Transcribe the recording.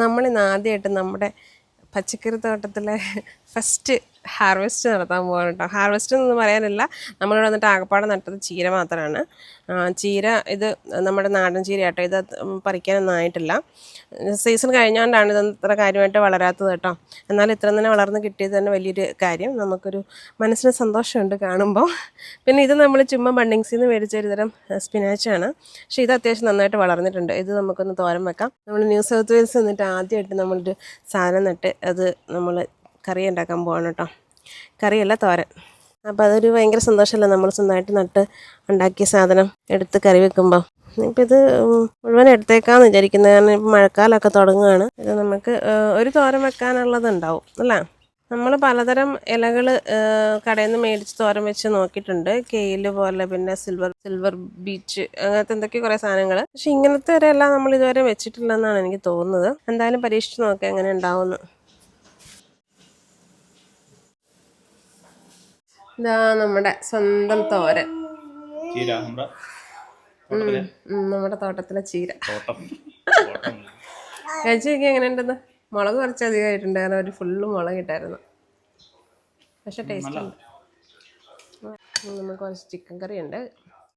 നമ്മളിന്ന് ആദ്യമായിട്ട് നമ്മുടെ പച്ചക്കറി തോട്ടത്തിലെ ഫസ്റ്റ് ഹാർവെസ്റ്റ് നടത്താൻ പോവാണ് കേട്ടോ. ഹാർവെസ്റ്റ് എന്നൊന്നും പറയാനില്ല, നമ്മളിവിടെ വന്നിട്ട് ആകപ്പാടെ നട്ടത് ചീര മാത്രമാണ്. ചീര ഇത് നമ്മുടെ നാടൻ ചീര കേട്ടോ. ഇത് പറിക്കാനൊന്നും ആയിട്ടില്ല. സീസൺ കഴിഞ്ഞുകൊണ്ടാണ് ഇത് ഇത്ര കാര്യമായിട്ട് വളരാത്തത് കേട്ടോ. എന്നാൽ ഇത്ര തന്നെ വളർന്ന് കിട്ടിയത് തന്നെ വലിയൊരു കാര്യം. നമുക്കൊരു മനസ്സിന് സന്തോഷമുണ്ട് കാണുമ്പോൾ. പിന്നെ ഇത് നമ്മൾ ചുമ്മാ ബണ്ണിങ്സിൽ നിന്ന് മേടിച്ചൊരു തരം സ്പിനാച്ചാണ്. പക്ഷേ ഇത് അത്യാവശ്യം നന്നായിട്ട് വളർന്നിട്ടുണ്ട്. ഇത് നമുക്കൊന്ന് തോരൻ വെക്കാം. നമ്മൾ ന്യൂ സൗത്ത് വെയിൽസ് എന്നിട്ട് ആദ്യമായിട്ട് നമ്മളൊരു സാധനം നട്ട് അത് നമ്മൾ കറി ഉണ്ടാക്കാൻ പോവാണ് കേട്ടോ. കറിയല്ല, തോരൻ. അപ്പോൾ അതൊരു ഭയങ്കര സന്തോഷമല്ലേ, നമ്മൾ സ്വന്തമായിട്ട് നട്ട് ഉണ്ടാക്കിയ സാധനം എടുത്ത് കറി വെക്കുമ്പോൾ. ഇപ്പം ഇത് മുഴുവൻ എടുത്തേക്കാന്ന് വിചാരിക്കുന്നത്, കാരണം ഇപ്പം മഴക്കാലമൊക്കെ തുടങ്ങുകയാണ്. ഇത് നമുക്ക് ഒരു തോരൻ വെക്കാനുള്ളതുണ്ടാവും അല്ലേ. നമ്മൾ പലതരം ഇലകൾ കടയിൽ നിന്ന് മേടിച്ച് തോരൻ വെച്ച് നോക്കിയിട്ടുണ്ട്. കെയില് പോലെ, പിന്നെ സിൽവർ ബീച്ച്, അങ്ങനത്തെ എന്തൊക്കെ കുറേ സാധനങ്ങൾ. പക്ഷെ ഇങ്ങനത്തെ ഒരു ഇല നമ്മൾ ഇതുവരെ വെച്ചിട്ടില്ലെന്നാണ് എനിക്ക് തോന്നുന്നത്. എന്തായാലും പരീക്ഷിച്ച് നോക്കാം എങ്ങനെ ഉണ്ടാവുമെന്ന്. ഇതാ നമ്മുടെ സ്വന്തം തോരൻ, നമ്മുടെ തോട്ടത്തിലെ ചീര. കഴിച്ചൊക്കെ എങ്ങനെയുണ്ടെന്ന്. മുളക് കുറച്ച് അധികമായിട്ടുണ്ട്, കാരണം ഒരു ഫുള്ള് മുളക് ഇട്ടായിരുന്നു. പക്ഷെ ടേസ്റ്റ് ഉണ്ട്. നമുക്ക് കുറച്ച് ചിക്കൻ കറി ഉണ്ട്.